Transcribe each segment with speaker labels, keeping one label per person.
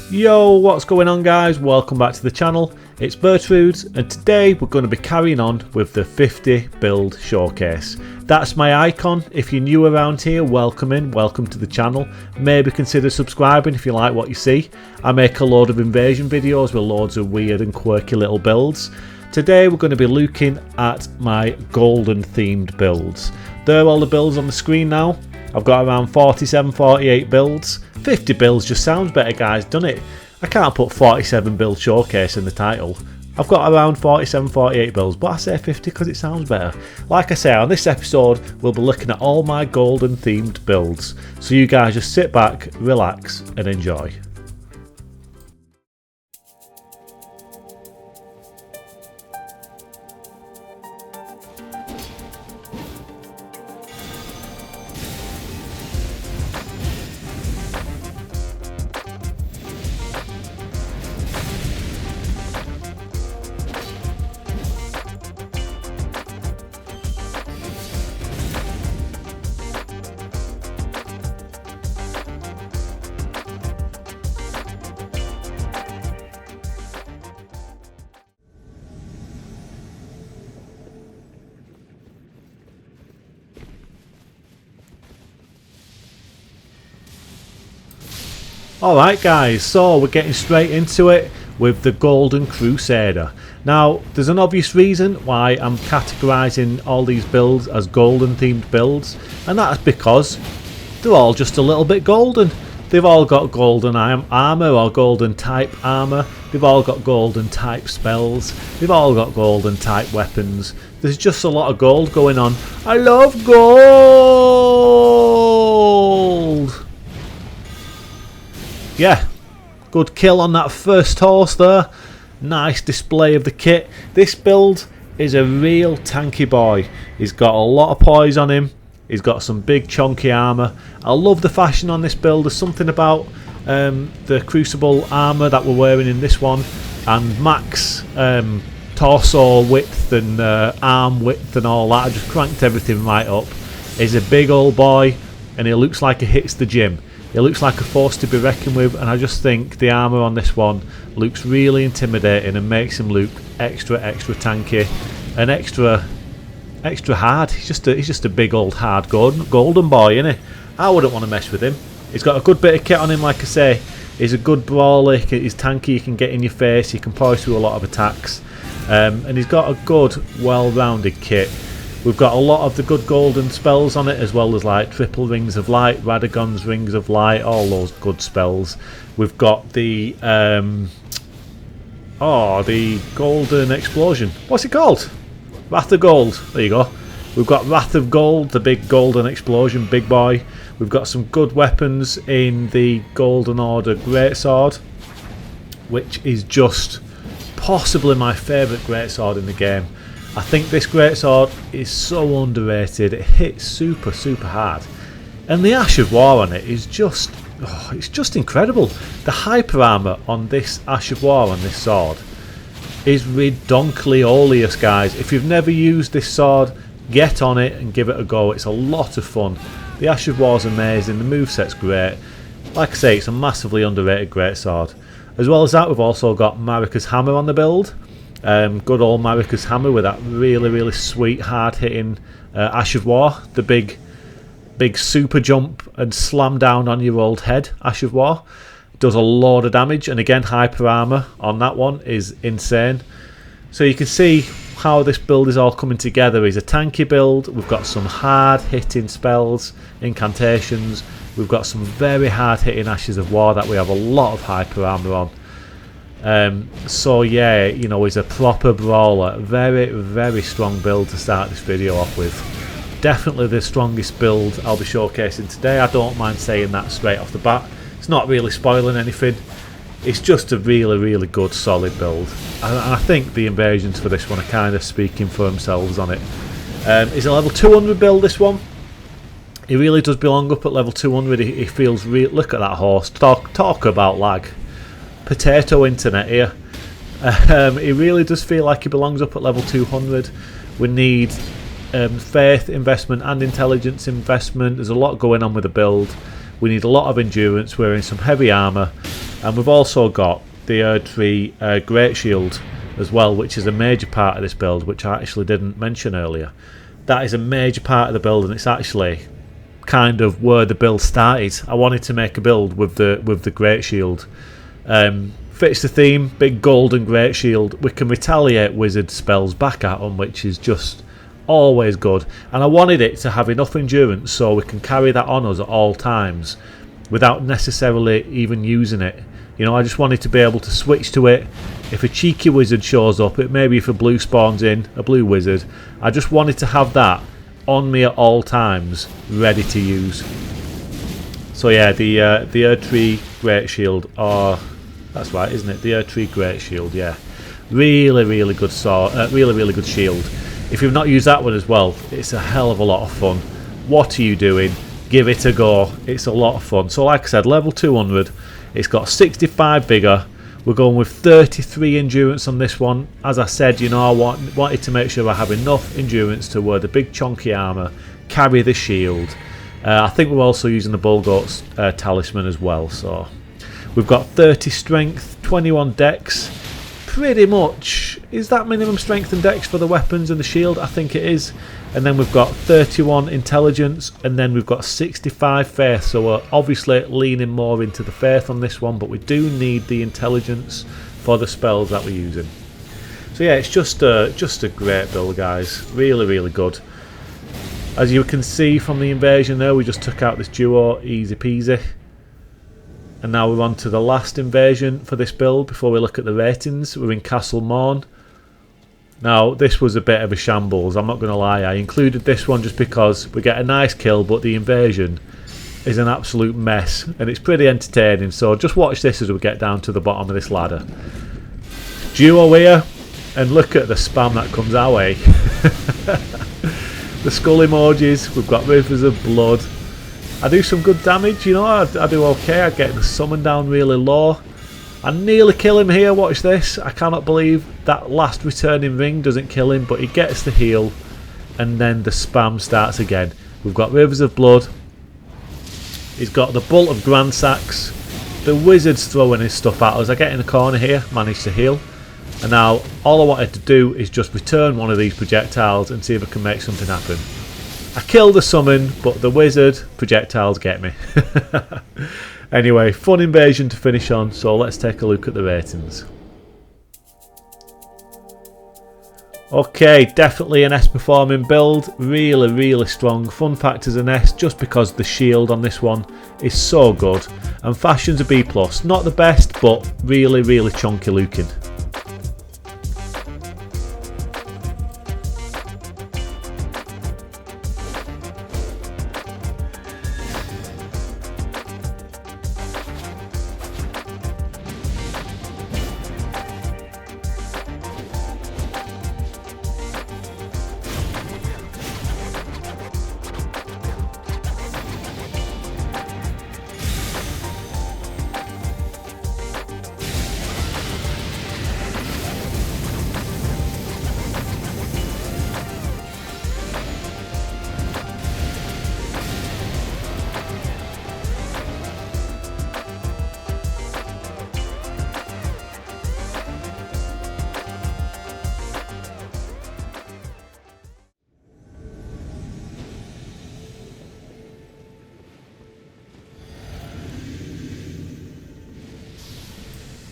Speaker 1: Yo, what's going on guys? Welcome back to the channel. It's Bertrude and today we're going to be carrying on with the 50 build showcase. That's my icon. If you're new around here, welcome to the channel. Maybe consider subscribing if you like what you see. I make a load of invasion videos with loads of weird and quirky little builds. Today we're going to be looking at my golden themed builds. There are all the builds on the screen now. I've got around 47-48 builds. 50 builds just sounds better guys, doesn't it? I can't put 47 build showcase in the title. I've got around 47-48 builds, but I say 50 because it sounds better. Like I say, on this episode we'll be looking at all my golden themed builds. So you guys just sit back, relax and enjoy. Alright guys, so we're getting straight into it with the Golden Crusader. Now, there's an obvious reason why I'm categorising all these builds as golden themed builds, and that's because they're all just a little bit golden. They've all got golden armour or golden type armour, they've all got golden type spells, they've all got golden type weapons. There's just a lot of gold going on. I love gold! Yeah, good kill on that first horse there. Nice display of the kit. This build is a real tanky boy. He's got a lot of poise on him. He's got some big chunky armour. I love the fashion on this build. There's something about the crucible armour that we're wearing in this one, and max torso width and arm width and all that. I just cranked everything right up. He's a big old boy and he looks like he hits the gym. It looks like a force to be reckoned with, and I just think the armour on this one looks really intimidating and makes him look extra tanky and extra hard. He's just a big old hard golden boy, isn't he? I wouldn't want to mess with him. He's got a good bit of kit on him, like I say. He's a good brawler, he's tanky, he can get in your face, he can poise through a lot of attacks, and he's got a good, well-rounded kit. We've got a lot of the good golden spells on it, as well as like triple rings of light, Radagon's rings of light, all those good spells. We've got the golden explosion. What's it called? Wrath of Gold. There you go. We've got Wrath of Gold, the big golden explosion, big boy. We've got some good weapons in the Golden Order Greatsword, which is just possibly my favourite greatsword in the game. I think this greatsword is so underrated. It hits super hard, and the Ash of War on it is just, it's just incredible. The hyper armor on this Ash of War on this sword is redonkulously, guys. If you've never used this sword, get on it and give it a go. It's a lot of fun. The Ash of War is amazing. The moveset's great. Like I say, it's a massively underrated greatsword. As well as that, we've also got Marika's hammer on the build. Good old Marika's hammer with that really sweet hard hitting Ash of War, the big super jump and slam down on your old head. Ash of War does a lot of damage, and again hyper armor on that one is insane. So you can see how this build is all coming together. It's a tanky build. We've got some hard hitting spells, incantations. We've got some very hard hitting Ashes of War that we have a lot of hyper armor on. So yeah, you know, he's a proper brawler. Very strong build to start this video off with. Definitely the strongest build I'll be showcasing today. I don't mind saying that straight off the bat. It's not really spoiling anything. It's just a really good solid build. And I think the invasions for this one are kind of speaking for themselves on it. It's a level 200 build, this one. He really does belong up at level 200. He feels real. Look at that horse. Talk about lag. Potato internet here. He really does feel like he belongs up at level 200. We need faith investment and intelligence investment. There's a lot going on with the build. We need a lot of endurance. We're in some heavy armour, and we've also got the Erd-3 Great Shield as well, which is a major part of this build, which I actually didn't mention earlier. That is a major part of the build, and it's actually kind of where the build started. I wanted to make a build with the Great Shield. Fits the theme, big golden Great Shield. We can retaliate wizard spells back at them, which is just always good. And I wanted it to have enough endurance so we can carry that on us at all times without necessarily even using it. You know, I just wanted to be able to switch to it. If a cheeky wizard shows up, it maybe if a blue spawns in, a blue wizard, I just wanted to have that on me at all times, ready to use. So yeah, the Erd-3 Great Shield, that's right, isn't it? The Erd-3 Great Shield, yeah. Really good sword, really good shield. If you've not used that one as well, it's a hell of a lot of fun. What are you doing? Give it a go. It's a lot of fun. So like I said, level 200. It's got 65 vigor. We're going with 33 endurance on this one. As I said, you know, I wanted to make sure I have enough endurance to wear the big chunky armour, carry the shield. I think we're also using the Bullgoat's talisman as well. So we've got 30 strength, 21 dex. Pretty much, is that minimum strength and dex for the weapons and the shield? I think it is. And then we've got 31 intelligence, and then we've got 65 faith. So we're obviously leaning more into the faith on this one, but we do need the intelligence for the spells that we're using. So yeah, it's just a great build, guys. Really good. As you can see from the invasion there, we just took out this duo, easy peasy. And now we're on to the last invasion for this build before we look at the ratings. We're in Castle Morn. Now, this was a bit of a shambles, I'm not going to lie. I included this one just because we get a nice kill, but the invasion is an absolute mess. And it's pretty entertaining, so just watch this as we get down to the bottom of this ladder. Duo here, and look at the spam that comes our way. The skull emojis, we've got rivers of blood. I do some good damage, you know, I do okay. I get the summon down really low. I nearly kill him here, watch this. I cannot believe that last returning ring doesn't kill him, but he gets the heal, and then the spam starts again. We've got rivers of blood. He's got the bolt of grand sacks. The wizard's throwing his stuff at us. I get in the corner here, manage to heal. And now all I wanted to do is just return one of these projectiles and see if I can make something happen. I kill the summon, but the wizard projectiles get me. Anyway, fun invasion to finish on, so let's take a look at the ratings. Okay, definitely an S performing build, really strong. Fun factor's an S just because the shield on this one is so good. And fashion's a B+, not the best, but really chunky looking.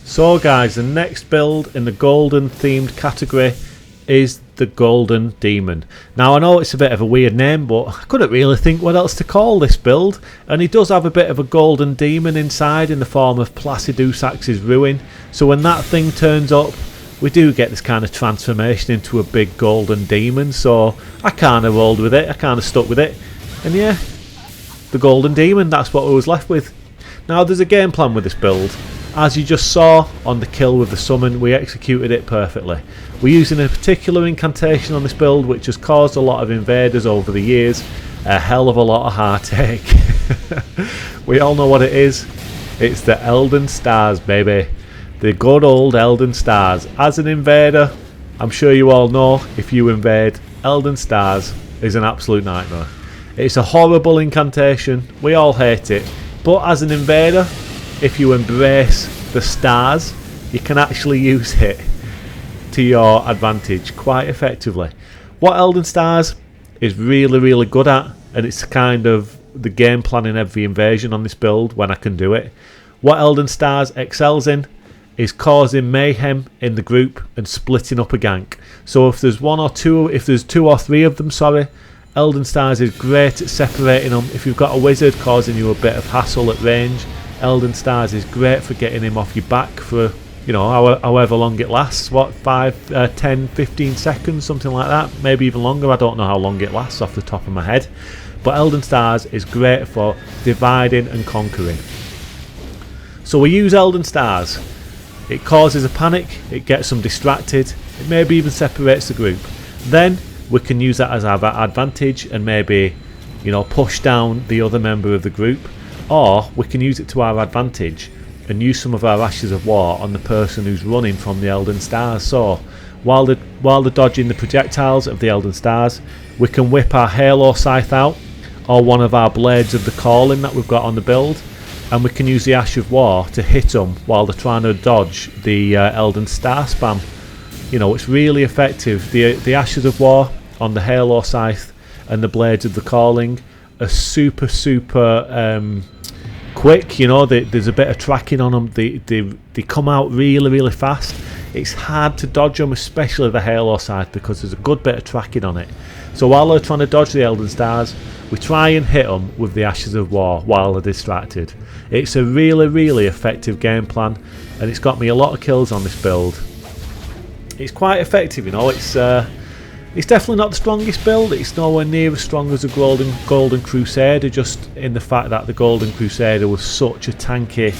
Speaker 1: So guys, the next build in the golden themed category is the Golden Demon. Now I know it's a bit of a weird name, but I couldn't really think what else to call this build, and he does have a bit of a golden demon inside in the form of Placidusax's ruin. So when that thing turns up, we do get this kind of transformation into a big golden demon. So I kind of rolled with it, I kind of stuck with it, and yeah, the Golden Demon, that's what we was left with. Now there's a game plan with this build. As you just saw on the kill with the summon, we executed it perfectly. We're using a particular incantation on this build which has caused a lot of invaders over the years a hell of a lot of heartache. We all know what it is. It's the Elden Stars, baby. The good old Elden Stars. As an invader, I'm sure you all know, if you invade, Elden Stars is an absolute nightmare. It's a horrible incantation. We all hate it. But as an invader, if you embrace the stars, you can actually use it to your advantage quite effectively. What Elden Stars is really good at, and it's kind of the game plan in every invasion on this build when I can do it. What Elden Stars excels in is causing mayhem in the group and splitting up a gank. So if there's two or three of them, Elden Stars is great at separating them. If you've got a wizard causing you a bit of hassle at range, Elden Stars is great for getting him off your back for, you know, however long it lasts. What, 5, 10, 15 seconds, something like that, maybe even longer. I don't know how long it lasts off the top of my head, but Elden Stars is great for dividing and conquering. So we use Elden Stars. It causes a panic, it gets them distracted, it maybe even separates the group. Then we can use that as our advantage and maybe, you know, push down the other member of the group, or we can use it to our advantage and use some of our Ashes of War on the person who's running from the Elden Stars. So while they're dodging the projectiles of the Elden Stars, we can whip our Halo Scythe out, or one of our Blades of the Calling that we've got on the build, and we can use the Ash of War to hit them while they're trying to dodge the Elden Star spam. You know, it's really effective. The Ashes of War on the Halo Scythe and the Blades of the Calling are super quick. You know, there's a bit of tracking on them. They come out really fast. It's hard to dodge them, especially the Halo Scythe, because there's a good bit of tracking on it. So while they're trying to dodge the Elden Stars, we try and hit them with the Ashes of War while they're distracted. It's a really effective game plan, and it's got me a lot of kills on this build. It's quite effective, you know. It's definitely not the strongest build. It's nowhere near as strong as the Golden Crusader, just in the fact that the Golden Crusader was such a tanky,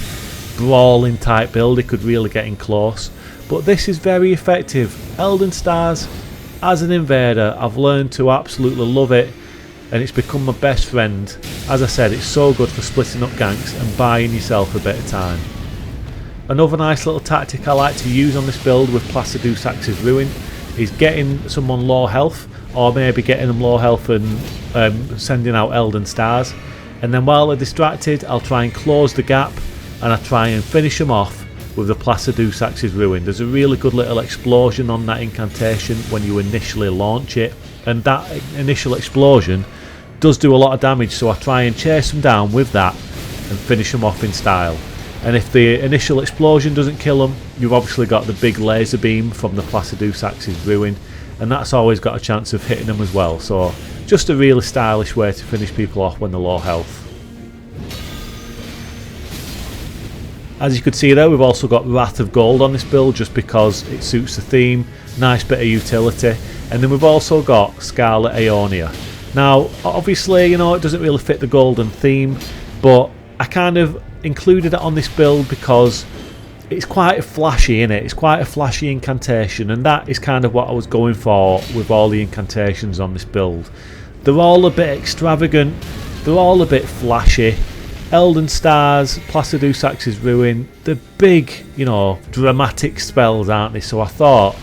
Speaker 1: brawling type build. It could really get in close. But this is very effective. Elden Stars, as an invader, I've learned to absolutely love it, and it's become my best friend. As I said, it's so good for splitting up ganks and buying yourself a bit of time. Another nice little tactic I like to use on this build with Placidu's Axe's Ruin is getting someone low health, or maybe getting them low health and sending out Elden Stars, and then while they're distracted I'll try and close the gap and I try and finish them off with the Placidu's Axe's Ruin. There's a really good little explosion on that incantation when you initially launch it, and that initial explosion does do a lot of damage, so I try and chase them down with that and finish them off in style. And if the initial explosion doesn't kill them, you've obviously got the big laser beam from the Placidu's Axe's Ruin, and that's always got a chance of hitting them as well. So just a really stylish way to finish people off when they're low health. As you could see there, we've also got Wrath of Gold on this build just because it suits the theme, nice bit of utility. And then we've also got Scarlet Aeonia. Now obviously, you know, it doesn't really fit the golden theme, but I kind of included it on this build because it's quite flashy, innit? It's quite a flashy incantation, and that is kind of what I was going for with all the incantations on this build. They're all a bit extravagant, they're all a bit flashy. Elden Stars, Placidu's Axe's Ruin, they're big, you know, dramatic spells, aren't they? So I thought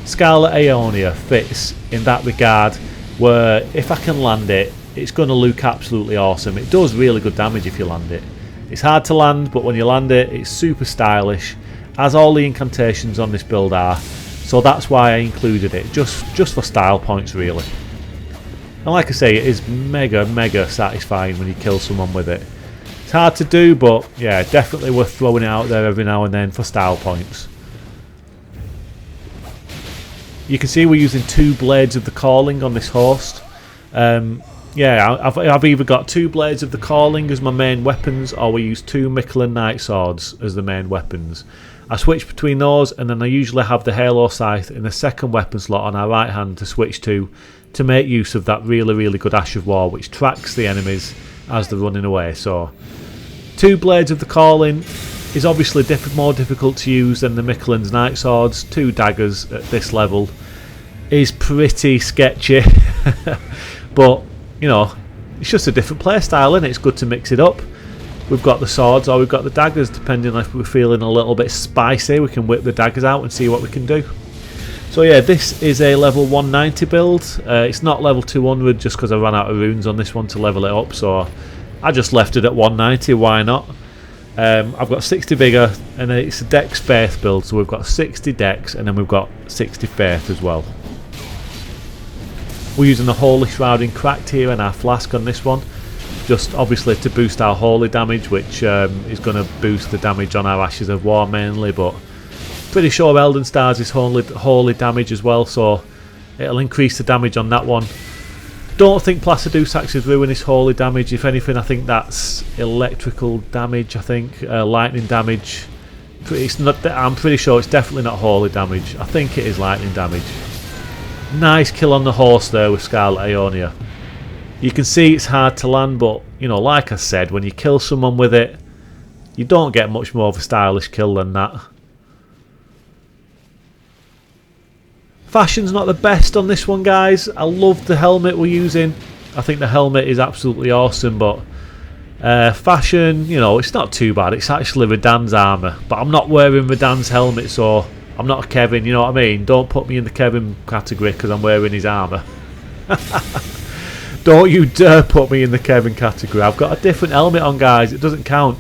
Speaker 1: Scarlet Aeonia fits in that regard, where if I can land it, it's going to look absolutely awesome. It does really good damage if you land it. It's hard to land, but when you land it, it's super stylish, as all the incantations on this build are. So that's why I included it, just for style points really. And like I say, it is mega satisfying when you kill someone with it. It's hard to do, but yeah, definitely worth throwing it out there every now and then for style points. You can see we're using 2 Blades of the Calling on this host. Yeah, I've either got 2 Blades of the Calling as my main weapons, or we use 2 Michelin Knight Swords as the main weapons. I switch between those, and then I usually have the Halo Scythe in the second weapon slot on our right hand to switch to make use of that really good Ash of War, which tracks the enemies as they're running away. So 2 Blades of the Calling is obviously more difficult to use than the Michelin's Knight Swords. 2 daggers at this level is pretty sketchy, but you know, it's just a different play style, and it's good to mix it up. We've got the swords or we've got the daggers, depending on if we're feeling a little bit spicy, we can whip the daggers out and see what we can do. So yeah, this is a level 190 build. It's not level 200 just because I ran out of runes on this one to level it up, so I just left it at 190, why not? I've got 60 vigor, and it's a dex faith build, so we've got 60 dex, and then we've got 60 faith as well. We're using the Holy Shrouding Cracked here and our flask on this one, just obviously to boost our holy damage, which is going to boost the damage on our Ashes of War mainly, but pretty sure Elden Stars is holy damage as well, so it'll increase the damage on that one. Don't think Placidusax's Ruin is holy damage. If anything, I think that's electrical damage. I think lightning damage. It's not. I'm pretty sure it's definitely not holy damage. I think it is lightning damage. Nice kill on the horse there with Scarlet Ionia. You can see it's hard to land, but you know, like I said, when you kill someone with it, you don't get much more of a stylish kill than that. Fashion's not the best on this one, guys. I love the helmet we're using. I think the helmet is absolutely awesome, but fashion, you know, it's not too bad. It's actually Radan's armour, but I'm not wearing Radan's helmet, so I'm not a Kevin, you know what I mean? Don't put me in the Kevin category because I'm wearing his armour. Don't you dare put me in the Kevin category. I've got a different helmet on, guys. It doesn't count.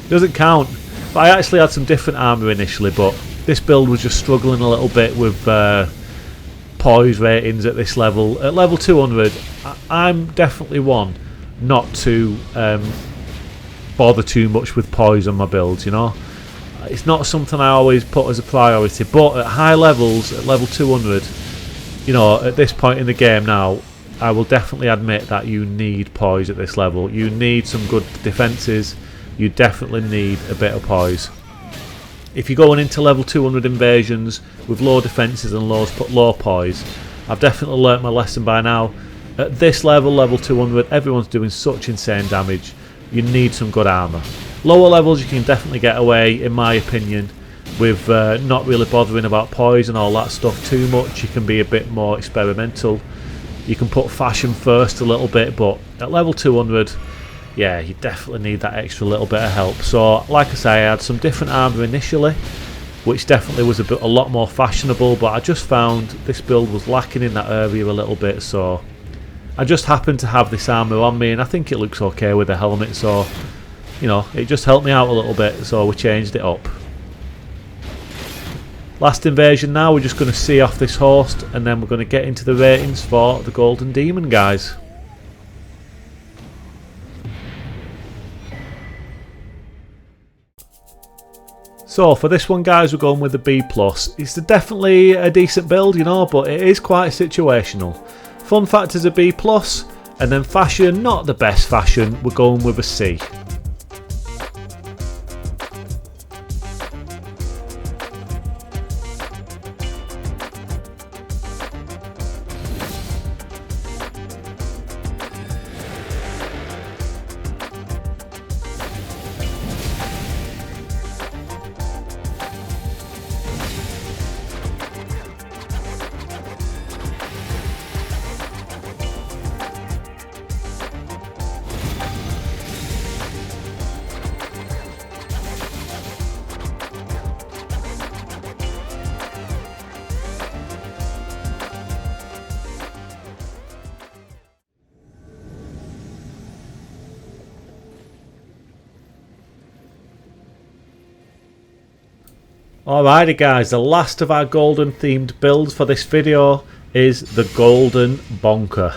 Speaker 1: It doesn't count. But I actually had some different armour initially, but this build was just struggling a little bit with poise ratings at this level. At level 200, I'm definitely one not to bother too much with poise on my builds, you know. It's not something I always put as a priority, but at high levels, at level 200, you know, at this point in the game now, I will definitely admit that you need poise at this level. You need some good defences. You definitely need a bit of poise. If you're going into level 200 invasions with low defences and low poise, I've definitely learnt my lesson by now. At this level, level 200, everyone's doing such insane damage. You need some good armour. Lower levels you can definitely get away, in my opinion, with not really bothering about poise and all that stuff too much. You can be a bit more experimental. You can put fashion first a little bit, but at level 200, yeah, you definitely need that extra little bit of help. So, like I say, I had some different armour initially, which definitely was a lot more fashionable, but I just found this build was lacking in that area a little bit, so I just happened to have this armour on me, and I think it looks okay with the helmet, so, you know, it just helped me out a little bit, so we changed it up. Last invasion now, we're just going to see off this host, and then we're going to get into the ratings for the Golden Demon, guys. So for this one, guys, we're going with the B+. It's definitely a decent build, you know, but it is quite situational. Fun factor's a B+, and then fashion, not the best fashion, we're going with a C. Alrighty guys, the last of our golden themed builds for this video is the Golden Bonker.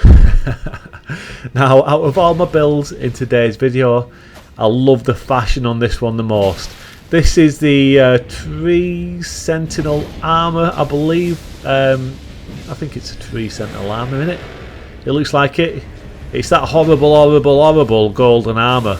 Speaker 1: Now, out of all my builds in today's video, I love the fashion on this one the most. This is the Tree Sentinel armour, I believe. I think it's a Tree Sentinel armour, isn't it? It looks like it. It's that horrible golden armour.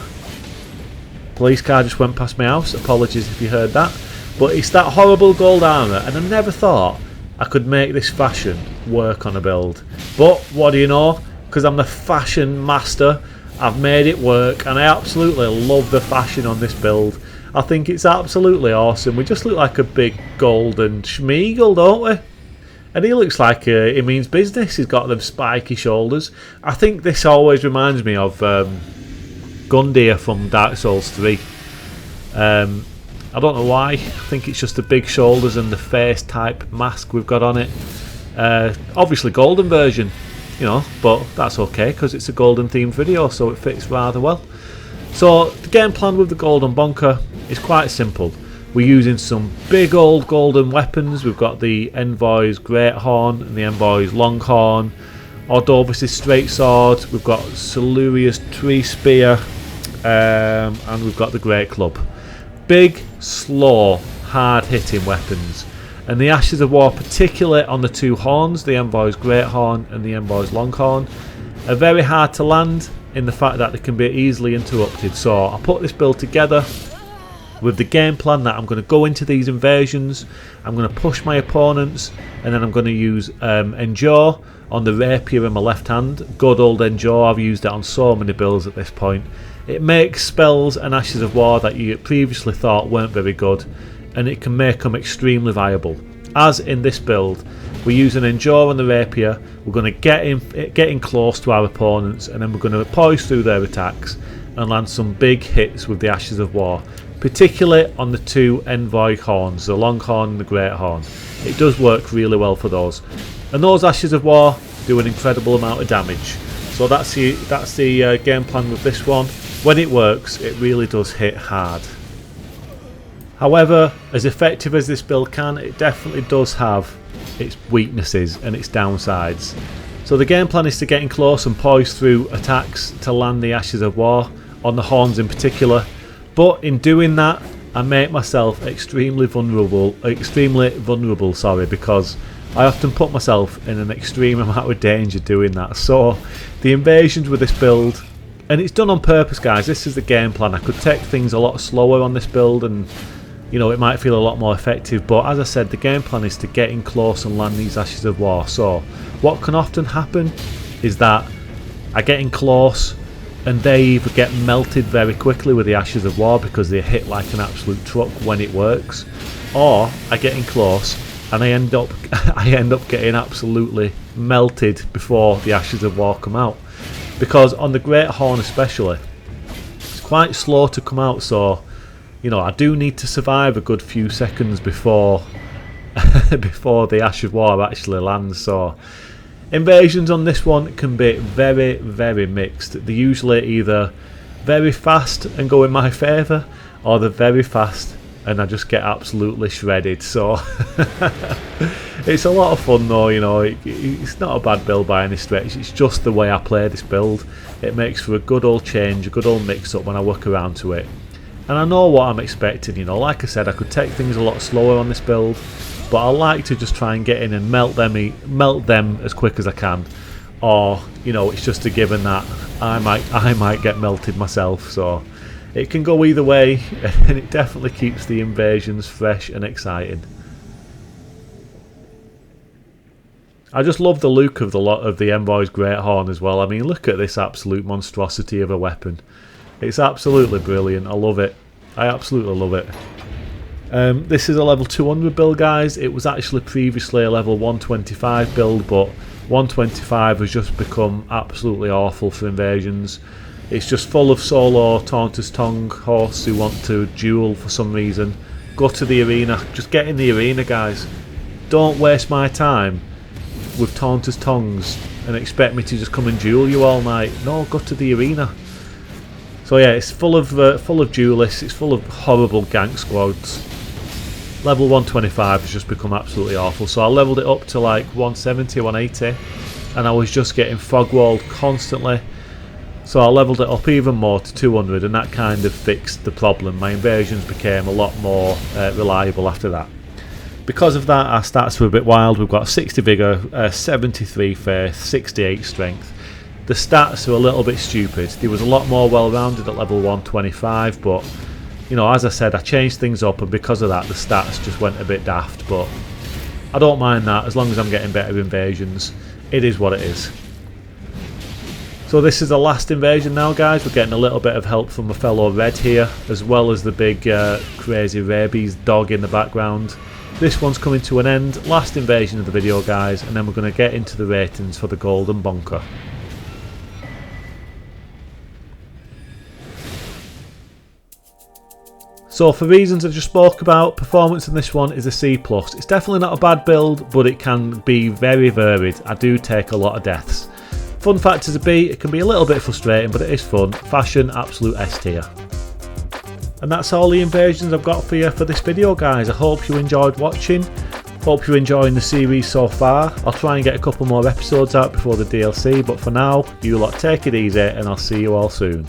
Speaker 1: Police car just went past my house, apologies if you heard that. But it's that horrible gold armour, and I never thought I could make this fashion work on a build. But what do you know? Because I'm the fashion master, I've made it work, and I absolutely love the fashion on this build. I think it's absolutely awesome. We just look like a big golden schmeagle, don't we? And he looks like he means business. He's got them spiky shoulders. I think this always reminds me of Gundyr from Dark Souls 3. I don't know why. I think it's just the big shoulders and the face type mask we've got on it. Obviously golden version, you know, but that's okay because it's a golden themed video, so it fits rather well. So the game plan with the golden bunker is quite simple. We're using some big old golden weapons. We've got the Envoy's Great Horn and the Envoy's Long Horn, Ordovis's Straight Sword, we've got Siluria's Tree Spear, and we've got the Great Club. Big, slow, hard hitting weapons. And the Ashes of War, particularly on the two horns, the Envoy's Great Horn and the Envoy's Long Horn, are very hard to land in the fact that they can be easily interrupted. So I put this build together with the game plan that I'm going to go into these invasions, I'm going to push my opponents, and then I'm going to use Endure on the rapier in my left hand. Good old Endure, I've used it on so many builds at this point. It makes spells and Ashes of War that you previously thought weren't very good, and it can make them extremely viable. As in this build, we're using Endure on the rapier, we're going to get in close to our opponents, and then we're going to poise through their attacks and land some big hits with the Ashes of War, particularly on the two Envoy horns, the Long Horn and the Great Horn. It does work really well for those, and those Ashes of War do an incredible amount of damage. So that's the game plan with this one. When it works, it really does hit hard. However, as effective as this build can, it definitely does have its weaknesses and its downsides. So the game plan is to get in close and poise through attacks to land the Ashes of War, on the horns in particular. But in doing that, I make myself extremely vulnerable, because I often put myself in an extreme amount of danger doing that. So the invasions with this build, and it's done on purpose, guys, this is the game plan. I could take things a lot slower on this build and, you know, it might feel a lot more effective, but as I said, the game plan is to get in close and land these Ashes of War. So what can often happen is that I get in close and they either get melted very quickly with the Ashes of War because they hit like an absolute truck when it works, or I get in close and I end up getting absolutely melted before the Ashes of War come out, because on the Great Horn especially, it's quite slow to come out. So, you know, I do need to survive a good few seconds before before the Ash of War actually lands. So invasions on this one can be very, very mixed. They're usually either very fast and go in my favour, or they're very fast and I just get absolutely shredded. So it's a lot of fun though, you know. It's not a bad build by any stretch, it's just the way I play this build. It makes for a good old change, a good old mix up when I work around to it. And I know what I'm expecting, you know. Like I said, I could take things a lot slower on this build, but I like to just try and get in and melt them as quick as I can. Or, you know, it's just a given that I might get melted myself. So it can go either way, and it definitely keeps the invasions fresh and exciting. I just love the look of the Envoy's Great Horn as well. I mean, look at this absolute monstrosity of a weapon. It's absolutely brilliant. I love it. I absolutely love it. This is a level 200 build, guys. It was actually previously a level 125 build, but 125 has just become absolutely awful for invasions. It's just full of solo Taunter's Tongue hosts who want to duel for some reason. Go to the arena. Just get in the arena, guys. Don't waste my time with Taunter's Tongues and expect me to just come and duel you all night. No, go to the arena. So yeah, it's full of duelists. It's full of horrible gank squads. Level 125 has just become absolutely awful. So I leveled it up to like 170, 180, and I was just getting frog-walled constantly. So I leveled it up even more to 200, and that kind of fixed the problem. My invasions became a lot more reliable after that. Because of that, our stats were a bit wild. We've got 60 vigour, 73 faith, 68 strength. The stats are a little bit stupid. There was a lot more well-rounded at level 125, but, you know, as I said, I changed things up, and because of that, the stats just went a bit daft. But I don't mind that, as long as I'm getting better invasions. It is what it is. So this is the last invasion now, guys. We're getting a little bit of help from a fellow red here, as well as the big crazy rabies dog in the background. This one's coming to an end. Last invasion of the video, guys, and then we're going to get into the ratings for the Golden Bunker. So for reasons I just spoke about, performance in this one is a C+. It's definitely not a bad build, but it can be very varied. I do take a lot of deaths. Fun factor to beat, it can be a little bit frustrating, but it is fun. Fashion, absolute S tier. And that's all the invasions I've got for you for this video, guys. I hope you enjoyed watching. Hope you're enjoying the series so far. I'll try and get a couple more episodes out before the DLC, but for now, you lot take it easy and I'll see you all soon.